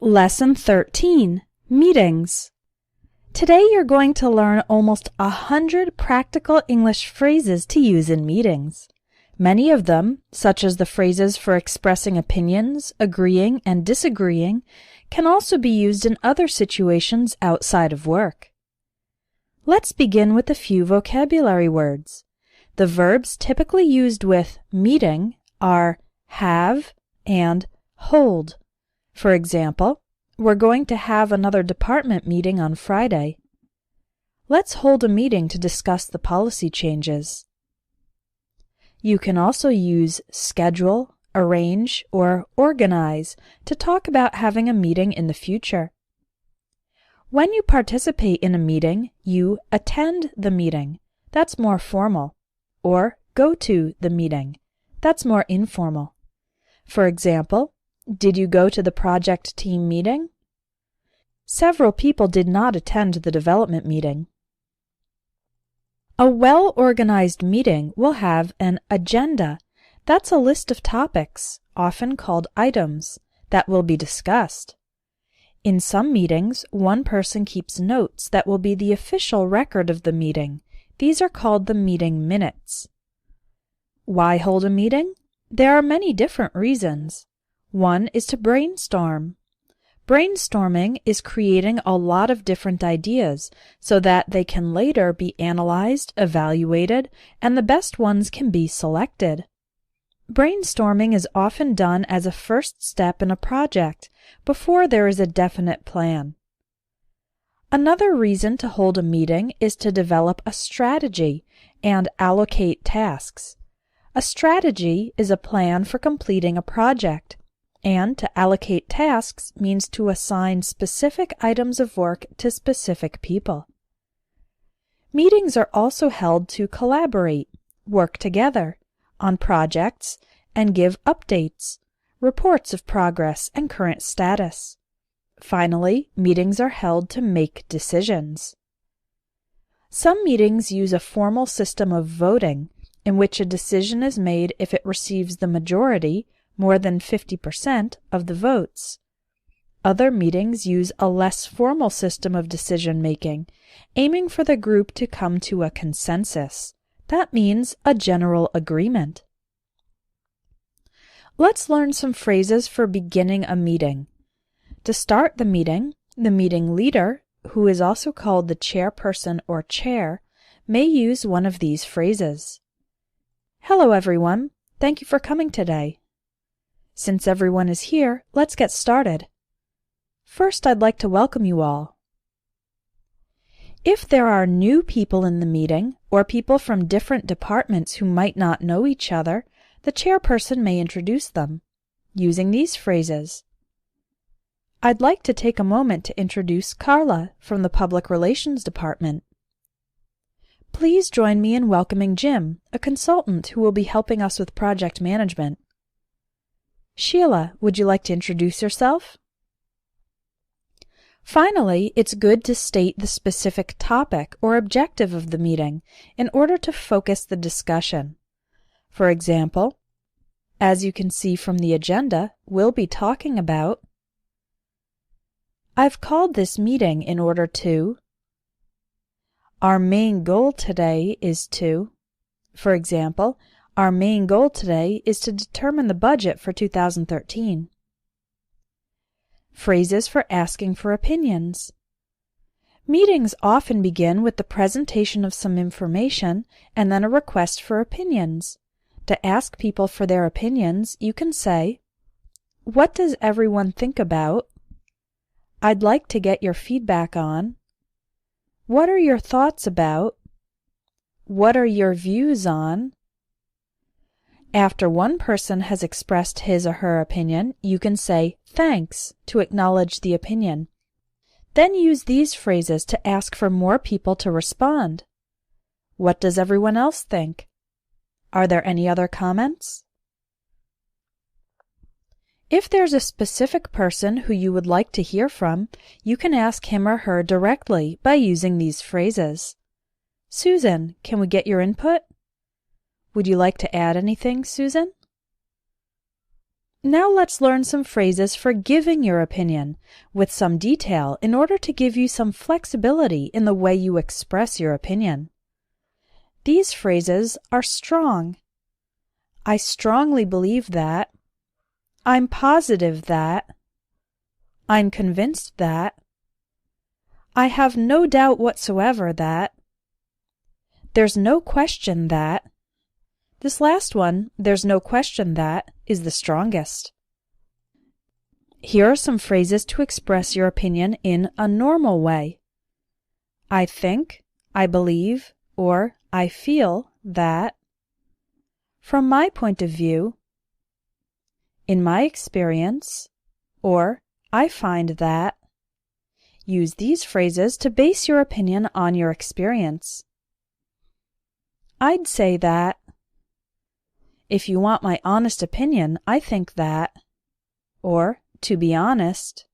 Lesson 13, Meetings. Today you're going to learn almost 100 practical English phrases to use in meetings. Many of them, such as the phrases for expressing opinions, agreeing, and disagreeing, can also be used in other situations outside of work. Let's begin with a few vocabulary words. The verbs typically used with meeting are have and hold. For example, we're going to have another department meeting on Friday. Let's hold a meeting to discuss the policy changes. You can also use schedule, arrange, or organize to talk about having a meeting in the future. When you participate in a meeting, you attend the meeting. That's more formal. Or go to the meeting. That's more informal. For example, did you go to the project team meeting? Several people did not attend the development meeting. A well-organized meeting will have an agenda. That's a list of topics, often called items, that will be discussed. In some meetings, one person keeps notes that will be the official record of the meeting. These are called the meeting minutes. Why hold a meeting? There are many different reasons. One is to brainstorm. Brainstorming is creating a lot of different ideas so that they can later be analyzed, evaluated, and the best ones can be selected. Brainstorming is often done as a first step in a project before there is a definite plan. Another reason to hold a meeting is to develop a strategy and allocate tasks. A strategy is a plan for completing a project, and to allocate tasks means to assign specific items of work to specific people. Meetings are also held to collaborate, work together, on projects, and give updates, reports of progress and current status. Finally, meetings are held to make decisions. Some meetings use a formal system of voting, in which a decision is made if it receives the majority, more than 50%, of the votes. Other meetings use a less formal system of decision-making, aiming for the group to come to a consensus. That means a general agreement. Let's learn some phrases for beginning a meeting. To start the meeting leader, who is also called the chairperson or chair, may use one of these phrases. Hello everyone, thank you for coming today. Since everyone is here, let's get started. First, I'd like to welcome you all. If there are new people in the meeting, or people from different departments who might not know each other, the chairperson may introduce them, using these phrases. I'd like to take a moment to introduce Carla from the Public Relations Department. Please join me in welcoming Jim, a consultant who will be helping us with project management. Sheila, would you like to introduce yourself? Finally, it's good to state the specific topic or objective of the meeting in order to focus the discussion. For example, as you can see from the agenda, we'll be talking about I've called this meeting in order to. Our main goal today is to. For example, our main goal today is to determine the budget for 2013. Phrases for asking for opinions. Meetings often begin with the presentation of some information and then a request for opinions. To ask people for their opinions, you can say, "What does everyone think about?" "I'd like to get your feedback on." "What are your thoughts about?" "What are your views on?" After one person has expressed his or her opinion, you can say "thanks" to acknowledge the opinion. Then use these phrases to ask for more people to respond. What does everyone else think? Are there any other comments? If there's a specific person who you would like to hear from, you can ask him or her directly by using these phrases. Susan, can we get your input? Would you like to add anything, Susan? Now let's learn some phrases for giving your opinion, with some detail in order to give you some flexibility in the way you express your opinion. These phrases are strong. I strongly believe that. I'm positive that. I'm convinced that. I have no doubt whatsoever that. There's no question that. This last one, there's no question that, is the strongest. Here are some phrases to express your opinion in a normal way. I think, I believe, or I feel that. From my point of view. In my experience, or I find that. Use these phrases to base your opinion on your experience. I'd say that. If you want my honest opinion, I think that. Or, to be honest.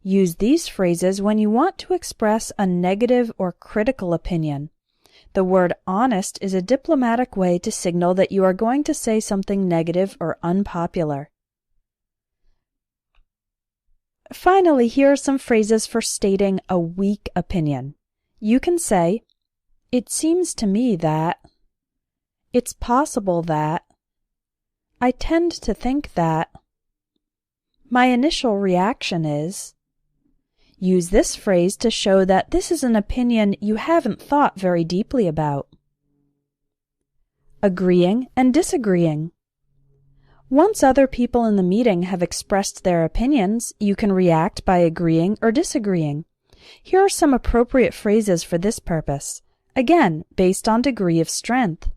Use these phrases when you want to express a negative or critical opinion. The word honest is a diplomatic way to signal that you are going to say something negative or unpopular. Finally, here are some phrases for stating a weak opinion. You can say, it seems to me that. It's possible that. I tend to think that. My initial reaction is. Use this phrase to show that this is an opinion you haven't thought very deeply about. Agreeing and disagreeing. Once other people in the meeting have expressed their opinions, you can react by agreeing or disagreeing. Here are some appropriate phrases for this purpose, again, based on degree of strength.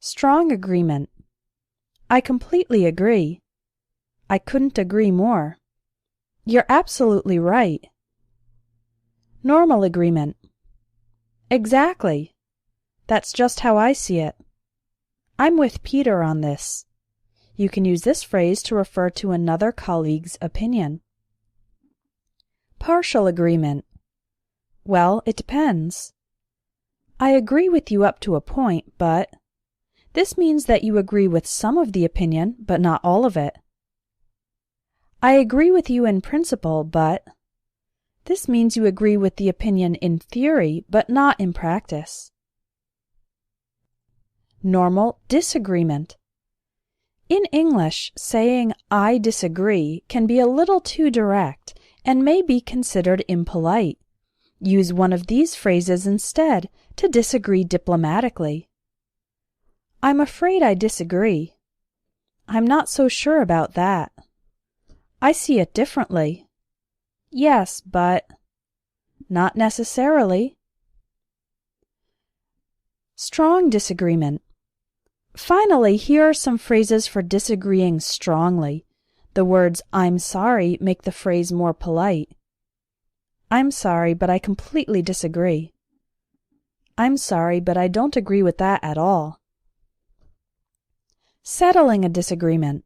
Strong agreement. I completely agree. I couldn't agree more. You're absolutely right. Normal agreement. Exactly. That's just how I see it. I'm with Peter on this. You can use this phrase to refer to another colleague's opinion. Partial agreement. Well, it depends. I agree with you up to a point, but. This means that you agree with some of the opinion, but not all of it. I agree with you in principle, but. This means you agree with the opinion in theory, but not in practice. Normal disagreement. In English, saying I disagree can be a little too direct and may be considered impolite. Use one of these phrases instead to disagree diplomatically. I'm afraid I disagree. I'm not so sure about that. I see it differently. Yes, but. Not necessarily. Strong disagreement. Finally, here are some phrases for disagreeing strongly. The words I'm sorry make the phrase more polite. I'm sorry, but I completely disagree. I'm sorry, but I don't agree with that at all. Settling a disagreement.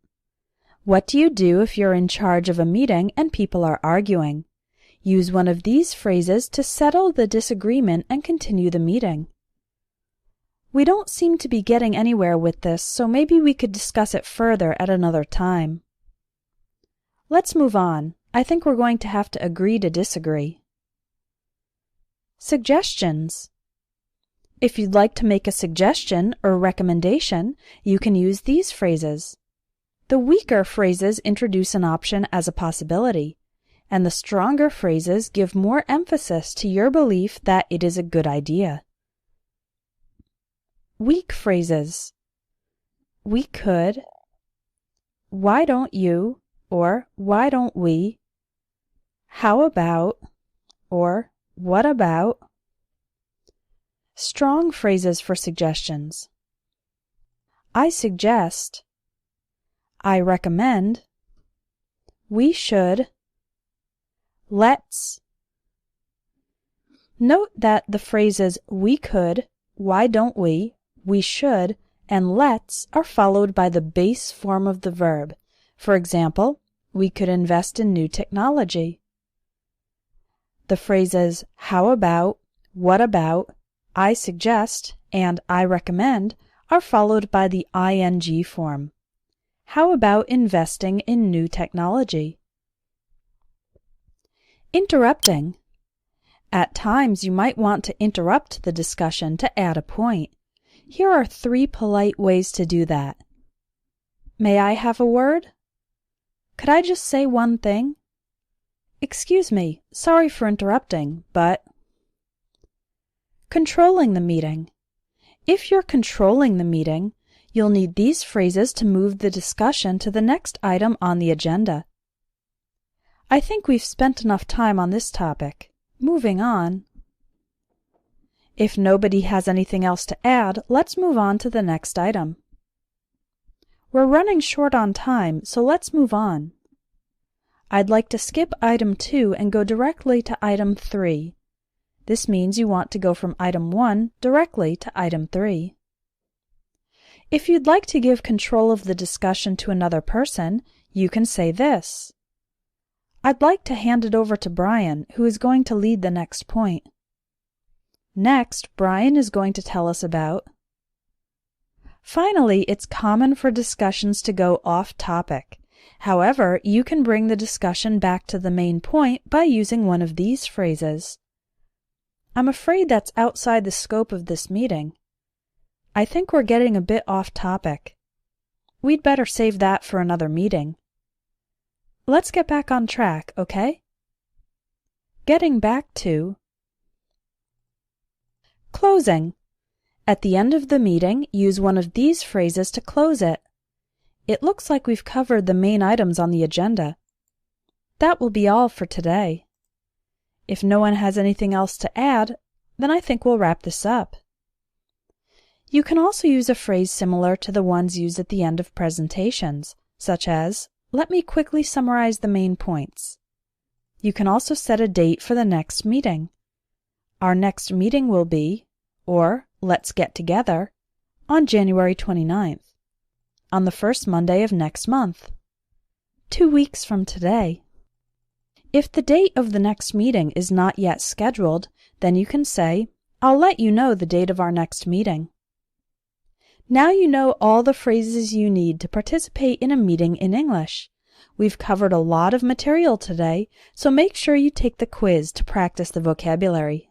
What do you do if you're in charge of a meeting and people are arguing? Use one of these phrases to settle the disagreement and continue the meeting. We don't seem to be getting anywhere with this, so maybe we could discuss it further at another time. Let's move on. I think we're going to have to agree to disagree. Suggestions. If you'd like to make a suggestion or recommendation, you can use these phrases. The weaker phrases introduce an option as a possibility, and the stronger phrases give more emphasis to your belief that it is a good idea. Weak phrases. We could. Why don't you? Or why don't we? How about? Or what about? Strong phrases for suggestions. I suggest. I recommend. We should. Let's. Note that the phrases we could, why don't we should, and let's are followed by the base form of the verb. For example, we could invest in new technology. The phrases how about, what about, I suggest, and I recommend are followed by the ing form. How about investing in new technology? Interrupting. At times, you might want to interrupt the discussion to add a point. Here are 3 polite ways to do that. May I have a word? Could I just say one thing? Excuse me, sorry for interrupting, but... Controlling the meeting. If you're controlling the meeting, you'll need these phrases to move the discussion to the next item on the agenda. I think we've spent enough time on this topic. Moving on. If nobody has anything else to add, let's move on to the next item. We're running short on time, so let's move on. I'd like to skip item 2 and go directly to item 3. This means you want to go from item 1 directly to item 3. If you'd like to give control of the discussion to another person, you can say this. I'd like to hand it over to Brian, who is going to lead the next point. Next, Brian is going to tell us about... Finally, it's common for discussions to go off topic. However, you can bring the discussion back to the main point by using one of these phrases. I'm afraid that's outside the scope of this meeting. I think we're getting a bit off topic. We'd better save that for another meeting. Let's get back on track, okay? Getting back to... Closing. At the end of the meeting, use one of these phrases to close it. It looks like we've covered the main items on the agenda. That will be all for today. If no one has anything else to add, then I think we'll wrap this up. You can also use a phrase similar to the ones used at the end of presentations, such as, let me quickly summarize the main points. You can also set a date for the next meeting. Our next meeting will be, or let's get together, on January 29th, on the first Monday of next month, 2 weeks from today. If the date of the next meeting is not yet scheduled, then you can say, I'll let you know the date of our next meeting. Now you know all the phrases you need to participate in a meeting in English. We've covered a lot of material today, so make sure you take the quiz to practice the vocabulary.